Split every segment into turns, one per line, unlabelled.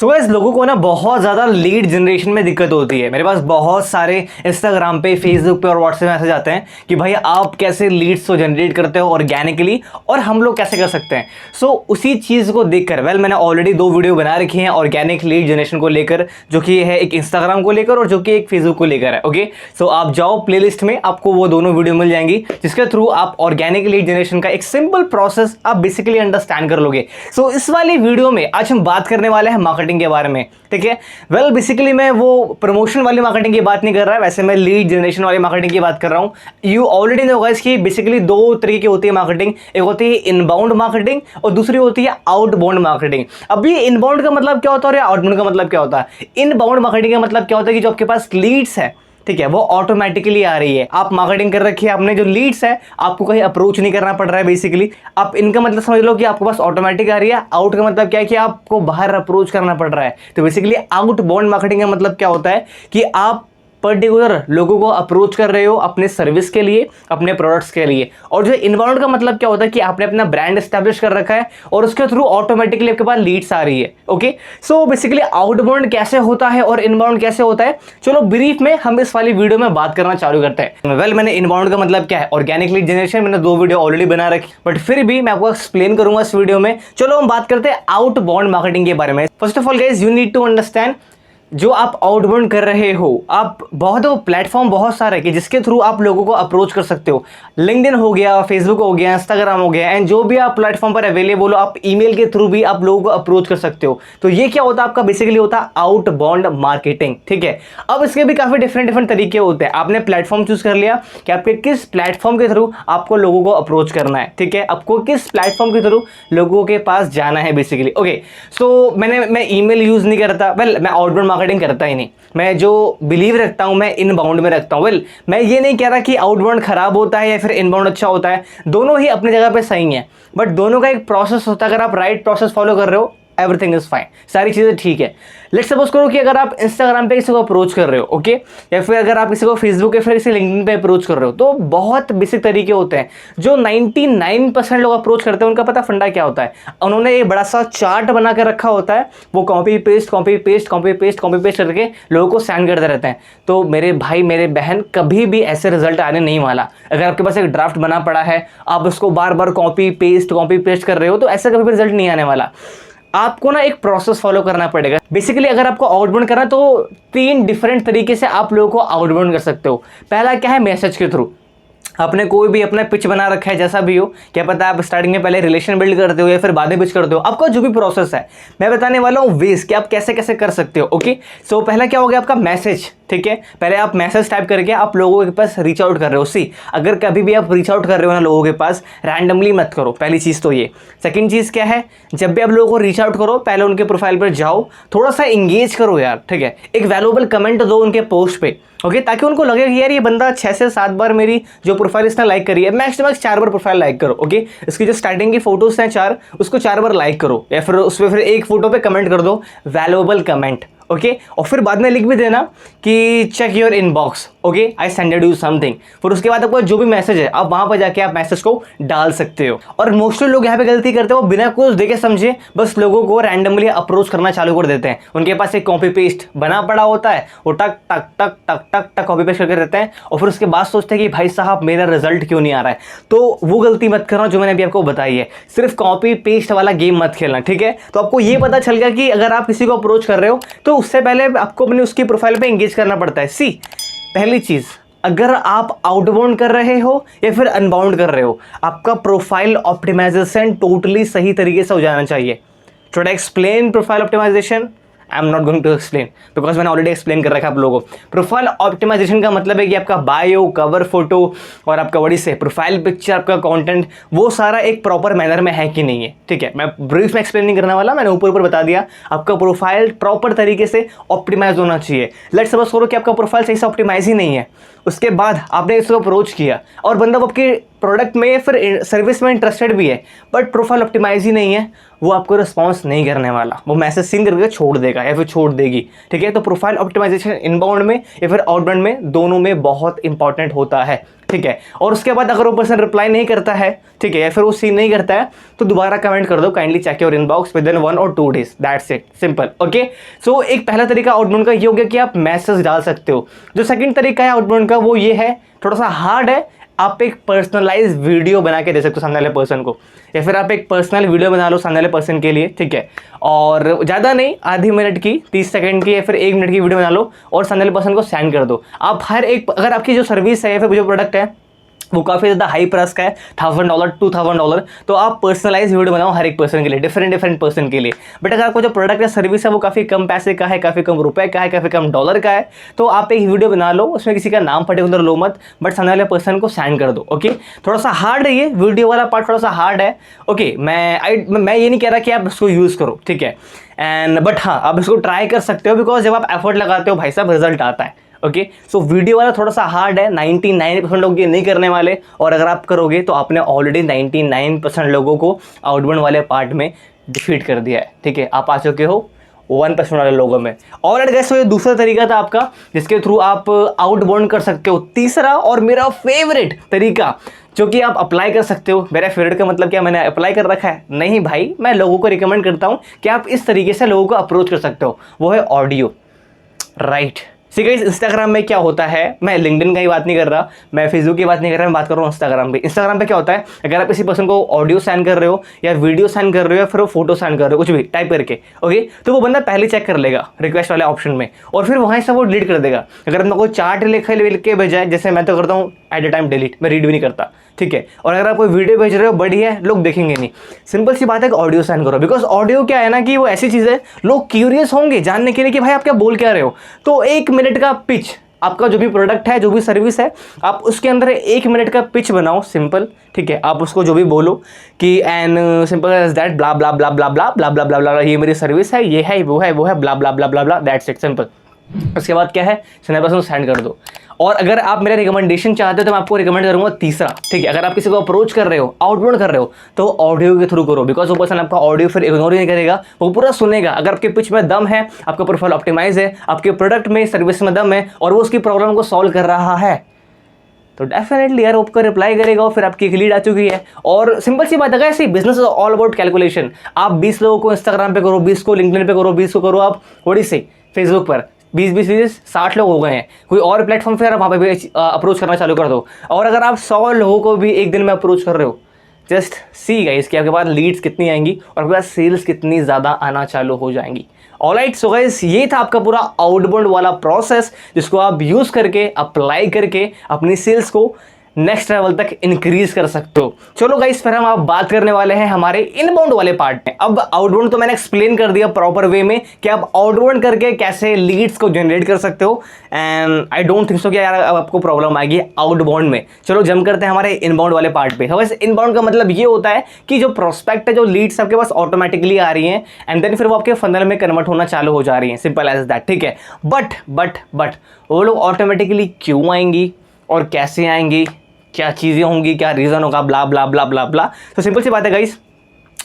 So guys लोगों को ना बहुत ज़्यादा लीड जनरेशन में दिक्कत होती है। मेरे पास बहुत सारे इंस्टाग्राम पे, फेसबुक पे और व्हाट्सएप मैसेज आते हैं कि भाई आप कैसे लीड्स को जनरेट करते हो ऑर्गेनिकली और हम लोग कैसे कर सकते हैं। सो उसी चीज़ को देखकर मैंने ऑलरेडी 2 वीडियो बना रखी हैं ऑर्गेनिक लीड जनरेशन को लेकर, जो कि है एक इंस्टाग्राम को लेकर और जो कि एक फेसबुक को लेकर है। ओके, सो आप जाओ प्लेलिस्ट में, आपको वो दोनों वीडियो मिल जाएंगी जिसके थ्रू आप ऑर्गेनिक लीड जनरेशन का एक सिंपल प्रोसेस आप बेसिकली अंडरस्टैंड कर लोगे। सो इस वाली वीडियो में आज हम बात करने वाले हैं मार्केटिंग के बारे में। ठीक है, बेसिकली मैं वो प्रमोशन वाली मार्केटिंग की बात नहीं कर रहा है, वैसे मैं लीड जनरेशन वाली मार्केटिंग की बात कर रहा हूँ। यू ऑलरेडी नो गाइस कि बेसिकली 2 तरीके की होती है मार्केटिंग, एक होती है इनबाउंड मार्केटिंग और दूसरी होती है आउटबाउंड मार्केटिंग। अभी इनबाउंड का मतलब क्या होता है और आउटबाउंड का मतलब क्या होता है? इनबाउंड मार्केटिंग का मतलब क्या होता है कि जो आपके पास लीड्स है, ठीक है, वो ऑटोमेटिकली आ रही है। आप मार्केटिंग कर रखी है आपने, जो लीड्स है आपको कहीं अप्रोच नहीं करना पड़ रहा है। बेसिकली आप इनका मतलब समझ लो कि आपके पास ऑटोमेटिक आ रही है। आउट का मतलब क्या है कि आपको बाहर अप्रोच करना पड़ रहा है। तो बेसिकली आउटबाउंड मार्केटिंग का मतलब क्या होता है कि आप पर्टिकुलर लोगों को अप्रोच कर रहे हो अपने सर्विस के लिए, अपने प्रोडक्ट्स के लिए। और जो इनबाउंड का मतलब क्या होता है कि आपने अपना ब्रांड एस्टैब्लिश कर रखा है और उसके थ्रू ऑटोमेटिकली आपके पास लीड्स आ रही है। ओके, सो बेसिकली आउटबाउंड कैसे होता है और इनबाउंड कैसे होता है, चलो ब्रीफ में हम इस वाली वीडियो में बात करना चालू करते हैं। मैंने इनबाउंड का मतलब क्या है, ऑर्गेनिक लीड जनरेशन, मैंने 2 वीडियो ऑलरेडी बना रखी, बट फिर भी मैं आपको एक्सप्लेन करूंगा इस वीडियो में। चलो हम बात करते हैं आउटबाउंड मार्केटिंग के बारे में। First of all guys, you need to understand जो आप आउटबाउंड कर रहे हो, आप बहुत प्लेटफॉर्म बहुत सारे हैं कि जिसके थ्रू आप लोगों को अप्रोच कर सकते हो। लिंक्डइन हो गया, फेसबुक हो गया, इंस्टाग्राम हो गया, एंड जो भी आप प्लेटफॉर्म पर अवेलेबल हो, आप ईमेल के थ्रू भी आप लोगों को अप्रोच कर सकते हो। तो ये क्या होता है आपका, बेसिकली होता है आउटबाउंड मार्केटिंग। ठीक है, अब इसके भी काफी डिफरेंट तरीके होते हैं। आपने प्लेटफॉर्म चूज कर लिया कि आपके किस प्लेटफॉर्म के थ्रू आपको लोगों को अप्रोच करना है। ठीक है, आपको किस प्लेटफॉर्म के थ्रू लोगों के पास जाना है बेसिकली। ओके, सो मैं ईमेल यूज नहीं करता, मैं आउटबाउंड मार्केटिंग करता ही नहीं। मैं जो बिलीव रखता हूं मैं इनबाउंड में रखता हूं। मैं ये नहीं कह रहा कि आउटबाउंड खराब होता है या फिर इनबाउंड अच्छा होता है, दोनों ही अपनी जगह पे सही हैं, बट दोनों का एक प्रोसेस होता है। अगर आप राइट प्रोसेस फॉलो कर रहे हो, एवरीथिंग इज फाइन, सारी चीजें ठीक है। लेट्स सपोज करो कि अगर आप इंस्टाग्राम पे किसी को अप्रोच कर रहे हो, ओके, या फिर अगर आप किसी को फेसबुक या फिर किसी लिंक्डइन पे अप्रोच कर रहे हो, तो बहुत बेसिक तरीके होते हैं जो 99% लोग अप्रोच करते हैं। उनका पता फंडा क्या होता है, उन्होंने एक बड़ा सा चार्ट बना के रखा होता है, वो कॉपी पेस्ट करके लोगों को सेंड करते रहते हैं। तो मेरे भाई मेरे बहन, कभी भी ऐसे रिजल्ट आने नहीं वाला। अगर आपके पास एक ड्राफ्ट बना पड़ा है, आप उसको बार बार कॉपी पेस्ट कर रहे हो, तो ऐसा कभी भी रिजल्ट नहीं आने वाला। आपको ना एक प्रोसेस फॉलो करना पड़ेगा। बेसिकली अगर आपको आउटबाउंड करना, तो 3 डिफरेंट तरीके से आप लोगों को आउटबाउंड कर सकते हो। पहला क्या है, मैसेज के थ्रू। आपने कोई भी अपना पिच बना रखा है, जैसा भी हो, क्या पता आप स्टार्टिंग में पहले रिलेशन बिल्ड करते हो या फिर बाद में पिच करते हो, आपका जो भी प्रोसेस है मैं बताने वाला हूँ वेज कि आप कैसे कैसे कर सकते हो। ओके, सो पहला क्या हो गया आपका मैसेज। ठीक है, पहले आप मैसेज टाइप करके आप लोगों के पास रीच आउट कर रहे हो। सी, अगर कभी भी आप रीच आउट कर रहे हो ना लोगों के पास, रैंडमली मत करो, पहली चीज़ तो ये। सेकंड चीज़ क्या है, जब भी आप लोगों को रीच आउट करो, पहले उनके प्रोफाइल पर जाओ, थोड़ा सा इंगेज करो यार। ठीक है, एक वैल्यूएबल कमेंट दो उनके पोस्ट पे, ओके, ताकि उनको लगे कि यार ये बंदा 6 से 7 बार मेरी जो प्रोफाइल इसने लाइक करी है। मैक्स टू मैक्स 4 बार प्रोफाइल लाइक करो। ओके, इसकी जो स्टार्टिंग की फोटोज हैं 4, उसको 4 बार लाइक करो, या फिर उस पर फिर एक फोटो पे कमेंट कर दो, वैल्यूएबल कमेंट। ओके, और फिर बाद में लिख भी देना कि check your inbox, okay, I sended you something. फिर उसके बाद आपका जो भी मैसेज है, आप वहां पर जाके आप मैसेज को डाल सकते हो। और मोस्टली लोग यहाँ पे गलती करते हो, बिना कुछ देखे समझे बस लोगों को रैंडमली अप्रोच करना चालू कर देते हैं। उनके पास एक कॉपी पेस्ट बना पड़ा होता है, वो टक टक टक टक टक टक कॉपी पेस्ट करके रहते हैं, और फिर उसके बाद सोचते हैं कि भाई साहब मेरा रिजल्ट क्यों नहीं आ रहा है। तो वो गलती मत करना जो मैंने अभी आपको बताई है, सिर्फ कॉपी पेस्ट वाला गेम मत खेलना। ठीक है, तो आपको ये पता चल गया कि अगर आप किसी को अप्रोच कर रहे हो तो उससे पहले आपको अपनी उसकी प्रोफाइल पे एंगेज करना पड़ता है। सी, पहली चीज, अगर आप आउटबाउंड कर रहे हो या फिर अनबाउंड कर रहे हो, आपका प्रोफाइल ऑप्टिमाइजेशन टोटली सही तरीके से हो जाना चाहिए। Should I explain profile optimization? I am not going to explain, because मैंने ऑलरेडी एक्सप्लेन कर रखा है आप लोगों को। प्रोफाइल ऑप्टिमाइजेशन का मतलब है कि आपका बायो, कवर फोटो और आपका बड़ी से प्रोफाइल पिक्चर, आपका कंटेंट, वो सारा एक प्रॉपर मैनर में है कि नहीं है। ठीक है, मैं ब्रीफ में एक्सप्लेन नहीं करने वाला, मैंने ऊपर ऊपर बता दिया। आपका प्रोफाइल प्रॉपर तरीके से ऑप्टिमाइज होना चाहिए। लेट्स सपोज करो कि आपका प्रोफाइल सही से ऑप्टिमाइज ही नहीं है, उसके बाद आपने इसको अप्रोच किया और बंदा आपके प्रोडक्ट में फिर सर्विस में इंटरेस्टेड भी है, बट प्रोफाइल ऑप्टिमाइज ही नहीं है, वो आपको रिस्पॉन्स नहीं करने वाला, वो मैसेज सीन करके छोड़ देगा या फिर छोड़ देगी। ठीक है, तो प्रोफाइल ऑप्टिमाइजेशन इनबाउंड में या फिर आउटबाउंड में, दोनों में बहुत इंपॉर्टेंट होता है। ठीक है। और उसके बाद अगर वो पर्सन रिप्लाई नहीं करता है, ठीक है, या फिर वो सीन नहीं करता है, तो दोबारा कमेंट कर दो, kindly check your inbox within 1 और 2 days, that's it, simple. Okay, so एक पहला तरीका आउटबाउंड का ये हो गया कि आप मैसेज डाल सकते हो। जो सेकंड तरीका है आउटबाउंड का वो ये है, थोड़ा सा हार्ड है, आप एक पर्सनलाइज वीडियो बना के दे सकते हो सामने वाले पर्सन को, या फिर आप एक पर्सनल वीडियो बना लो सामने वाले पर्सन के लिए, ठीक है। और ज़्यादा नहीं, आधी मिनट की, 30 सेकंड की या फिर 1 मिनट की वीडियो बना लो और सामने वाले पर्सन को सेंड कर दो। आप हर एक, अगर आपकी जो सर्विस है या फिर जो प्रोडक्ट है वो काफ़ी ज़्यादा हाई प्राइस का है, $1000 $2000, तो आप पर्सनलाइज वीडियो बनाओ हर एक पर्सन के लिए, डिफरेंट पर्सन के लिए। बट अगर आपको जो प्रोडक्ट या सर्विस है वो काफ़ी कम पैसे का है, काफ़ी कम रुपए का है, काफ़ी कम डॉलर का है, तो आप एक वीडियो बना लो, उसमें किसी का नाम पर्टिकुलर लो मत, बट सामने वाले पर्सन को सेंड कर दो। ओके, थोड़ा सा हार्ड है ये वीडियो वाला पार्ट, थोड़ा सा हार्ड है। ओके, मैं ये नहीं कह रहा कि आप इसको यूज़ करो, ठीक है, एंड बट हाँ, आप इसको ट्राई कर सकते हो, बिकॉज जब आप एफर्ट लगाते हो भाई साहब रिजल्ट आता है। ओके, सो वीडियो वाला थोड़ा सा हार्ड है, 99% लोग ये नहीं करने वाले, और अगर आप करोगे तो आपने ऑलरेडी 99% लोगों को आउटबाउंड वाले पार्ट में डिफीट कर दिया है, ठीक है। आप आ चुके हो 1% वाले लोगों में। ऑलराइट गाइस, तो ये दूसरा तरीका था आपका जिसके थ्रू आप आउटबाउंड कर सकते हो। तीसरा और मेरा फेवरेट तरीका जो कि आप अप्लाई कर सकते हो, मेरा फेवरेट का मतलब क्या मैंने अप्लाई कर रखा है, नहीं भाई, मैं लोगों को रिकमेंड करता हूँ कि आप इस तरीके से लोगों को अप्रोच कर सकते हो, वो है audio, right. See guys, Instagram में क्या होता है, मैं लिंक्डइन का ही बात नहीं कर रहा, मैं फेसबुक की बात नहीं कर रहा, मैं बात कर रहा हूँ इंस्टाग्राम पे। इंस्टाग्राम पे क्या होता है, अगर आप किसी पर्सन को ऑडियो सेंड कर रहे हो या वीडियो सेंड कर रहे हो या फिर वो फोटो सेंड कर रहे हो, कुछ भी टाइप करके, ओके, तो वो बंदा पहले चेक कर लेगा रिक्वेस्ट वाले ऑप्शन में, और फिर वहाँ से वो डिलीट कर देगा। अगर अपना कोई चार्ट लिख के भेजा, जैसे मैं तो करता हूँ एट ए टाइम डिलीट, मैं रीड भी नहीं करता, ठीक है। और अगर आप कोई वीडियो भेज रहे हो, बढ़िया है, लोग देखेंगे नहीं। सिंपल सी बात है कि ऑडियो सेंड करो, बिकॉज ऑडियो क्या है ना कि वो ऐसी चीज़ है, लोग क्यूरियस होंगे जानने के लिए कि भाई आप क्या बोल क्या रहे हो। तो 1 मिनट का पिच, आपका जो भी प्रोडक्ट है, जो भी सर्विस है, आप उसके अंदर 1 मिनट का पिच बनाओ, सिंपल, ठीक है। आप उसको जो भी बोलो कि एंड सिंपल एज दैट, ब्ला ब्ला ब्ला ब्ला ब्ला ब्ला ब्ला ब्ला ब्ला, ये मेरी सर्विस है, ये है, वो है, ब्ला ब्ला ब्ला ब्ला ब्ला, दैट्स इट, सिंपल। उसके बाद क्या है, सिनेमा सेंड कर दो। और अगर आप मेरा रिकमेंडेशन चाहते हो तो मैं आपको रिकमेंड करूंगा तीसरा, ठीक है। अगर आप किसी को अप्रोच कर रहे हो, आउटबाउंड कर रहे हो, तो ऑडियो के थ्रू करो, बिकॉज वो पर्सन आपका ऑडियो फिर इग्नोर ही नहीं करेगा, वो पूरा सुनेगा। अगर आपके पिच में दम है, आपका प्रोफाइल ऑप्टिमाइज है, आपके प्रोडक्ट में, सर्विस में दम है, और वो उसकी प्रॉब्लम को सॉल्व कर रहा है, तो डेफिनेटली यार आपको रिप्लाई करेगा और फिर आपकी एक लीड आ चुकी है। और सिंपल सी बात है, ऐसी business is all about calculation. आप 20 लोगों को इंस्टाग्राम पे करो, 20 को लिंक्डइन पे करो, 20 को करो आप थोड़ी सी फेसबुक पर, 20 60 लोग हो गए हैं। कोई और प्लेटफॉर्म पे आप वहाँ पे भी अप्रोच करना चालू कर दो। और अगर आप 100 लोगों को भी एक दिन में अप्रोच कर रहे हो, जस्ट सी गाइस कि आपके पास लीड्स कितनी आएंगी और आपके पास सेल्स कितनी ज़्यादा आना चालू हो जाएंगी। ऑलराइट, सो गाइस, ये था आपका पूरा आउटबाउंड वाला प्रोसेस, जिसको आप यूज़ करके, अप्लाई करके अपनी सेल्स को नेक्स्ट लेवल तक इंक्रीज कर सकते हो। चलो गाइस, फिर हम आप बात करने वाले हैं हमारे इनबाउंड वाले पार्ट में। अब आउटबाउंड तो मैंने एक्सप्लेन कर दिया प्रॉपर वे में कि आप आउटबाउंड करके कैसे लीड्स को जनरेट कर सकते हो, and I don't think so कि यार अब आपको प्रॉब्लम आएगी आउटबाउंड में। चलो जम करते हैं हमारे इनबाउंड वाले पार्ट पे। वैसे इनबाउंड का मतलब ये होता है कि जो प्रोस्पेक्ट है, जो लीड्स आपके पास ऑटोमेटिकली आ रही हैं, एंड देन फिर वो आपके फनल में कन्वर्ट होना चालू हो जा रही हैं, सिंपल एज दैट, ठीक है। बट वो लोग ऑटोमेटिकली क्यों आएंगी और कैसे आएंगी, क्या चीज़ें होंगी, क्या रीज़न होगा, ब्ला ब्ला ब्ला ब्ला ब्ला। तो सिंपल सी बात है गाइस,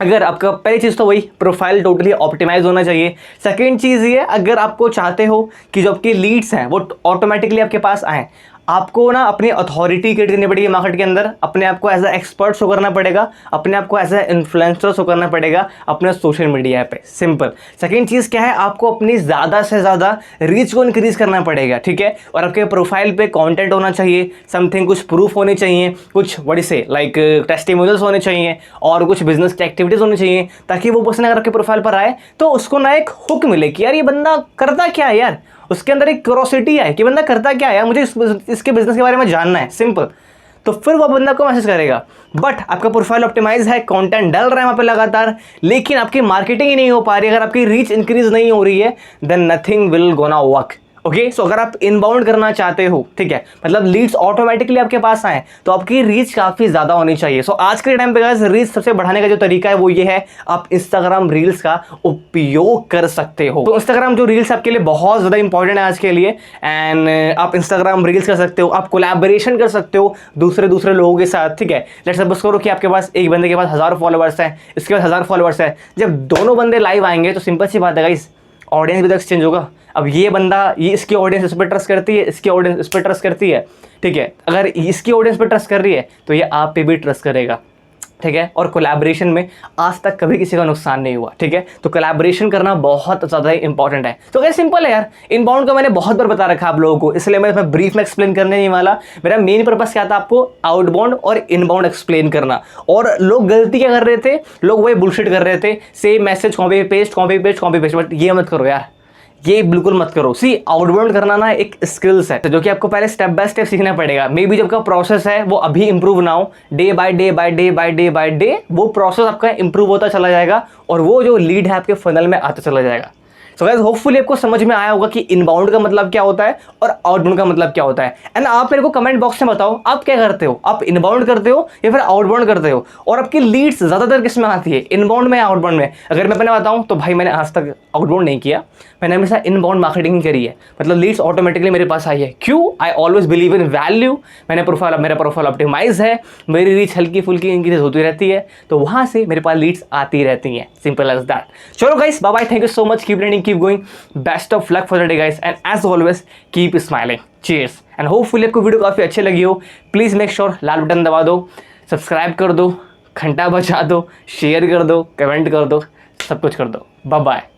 अगर आपका पहली चीज़ तो वही प्रोफाइल टोटली ऑप्टिमाइज होना चाहिए। सेकंड चीज़ ये, अगर आपको चाहते हो कि जो आपके लीड्स हैं वो ऑटोमेटिकली आपके पास आएँ, आपको ना अपनी अथॉरिटी क्रिएट करनी पड़ेगी मार्केट के अंदर, अपने आप को एज अ एक्सपर्ट शो करना पड़ेगा, अपने आप को एज अ इन्फ्लुएंसर शो करना पड़ेगा अपने सोशल मीडिया पे, सिंपल। सेकंड चीज़ क्या है, आपको अपनी ज़्यादा से ज़्यादा रीच को इंक्रीज करना पड़ेगा, ठीक है। और आपके प्रोफाइल पे कंटेंट होना चाहिए, समथिंग, कुछ प्रूफ होने चाहिए, कुछ बड़ी से लाइक टेस्टिमोनियल्स होने चाहिए, और कुछ बिजनेस की एक्टिविटीज़ होनी चाहिए, ताकि वो पर्सन अगर आपके प्रोफाइल पर आए तो उसको ना एक हुक मिले कि यार ये बंदा करता क्या है, यार उसके अंदर एक क्यूरोसिटी है कि बंदा करता क्या है, मुझे इसके बिजनेस के बारे में जानना है, सिंपल। तो फिर वो बंदा को मैसेज करेगा। बट आपका प्रोफाइल ऑप्टिमाइज है, कंटेंट डल रहा है वहाँ पे लगातार, लेकिन आपकी मार्केटिंग ही नहीं हो पा रही, अगर आपकी रीच इंक्रीज नहीं हो रही है, then nothing will gonna work. Okay, so अगर आप इनबाउंड करना चाहते हो, ठीक है, मतलब लीड्स ऑटोमेटिकली आपके पास आए, तो आपकी रीच काफ़ी ज़्यादा होनी चाहिए। सो आज के टाइम पे गाइस रीच सबसे बढ़ाने का जो तरीका है वो ये है, आप इंस्टाग्राम रील्स का उपयोग कर सकते हो। तो इंस्टाग्राम जो रील्स आपके लिए बहुत ज़्यादा इंपॉर्टेंट है आज के लिए, एंड आप इंस्टाग्राम रील्स कर सकते हो, आप कोलैबोरेशन कर सकते हो दूसरे लोगों के साथ, ठीक है। लेट्स सपोज करो कि आपके पास एक बंदे के पास 1000 फॉलोवर्स है, इसके पास 1000 फॉलोवर्स है, जब दोनों बंदे लाइव आएंगे तो सिंपल सी बात है गाइस, ऑडियंस भी तो एक्सचेंज होगा। अब ये बंदा, ये इसकी ऑडियंस इस पर ट्रस्ट करती है, इसकी ऑडियंस इस पर ट्रस्ट करती है, ठीक है। अगर इसकी ऑडियंस पर ट्रस्ट कर रही है तो ये आप पे भी ट्रस्ट करेगा, ठीक है। और कोलैबोरेशन में आज तक कभी किसी का नुकसान नहीं हुआ, ठीक है। तो कोलैबोरेशन करना बहुत ज़्यादा इंपॉर्टेंट है। तो क्या सिंपल है यार, इनबाउंड का मैंने बहुत बार बता रखा है आप लोगों को, इसलिए मैं ब्रीफ में एक्सप्लेन करने नहीं वाला। मेरा मेन पर्पस क्या था, आपको आउटबाउंड और इनबाउंड एक्सप्लेन करना। और लोग गलती क्या कर रहे थे, लोग वही बुलशिट कर रहे थे, same message copy paste copy paste copy paste. But ये मत करो यार, ये बिल्कुल मत करो। सी, आउटबाउंड करना ना एक स्किल्स है, जो कि आपको पहले स्टेप बाय स्टेप सीखना पड़ेगा। मे बी जब का प्रोसेस है वो अभी इंप्रूव ना हो, day by day by day by day by day वो प्रोसेस आपका इंप्रूव होता चला जाएगा और वो जो लीड है आपके फनल में आता चला जाएगा। सो गाइस, होपफुली आपको समझ में आया होगा कि इनबाउंड का मतलब क्या होता है और आउटबाउंड का मतलब क्या होता है। एंड आप मेरे को कमेंट बॉक्स में बताओ, आप क्या करते हो, आप इनबाउंड करते हो या फिर आउटबाउंड करते हो, और आपकी लीड्स ज्यादातर किस में आती है, इनबाउंड में या आउटबाउंड में। अगर मैं अपने बताऊं तो भाई मैंने आज तक आउटबाउंड नहीं किया, मैंने हमेशा इनबाउंड मार्केटिंग करी है। मतलब लीड्स ऑटोमेटिकली मेरे पास आई है, क्यों, I always believe in value. मेरा प्रोफाइल ऑप्टिमाइज है, मेरी रीच हल्की फुल्की इंक्रीज होती रहती है, तो वहां से मेरे पास लीड्स आती रहती हैं, सिंपल एज दैट। चलो guys, bye bye, thank you so much, keep learning, keep going, best of luck for the day guys, and as always keep smiling, cheers. And hopefully आपको वीडियो काफी अच्छी लगी हो, please make sure लाल button दबा दो, subscribe कर दो, घंटा बजा दो, शेयर कर दो, कमेंट कर दो, सब कुछ कर दो। Bye bye.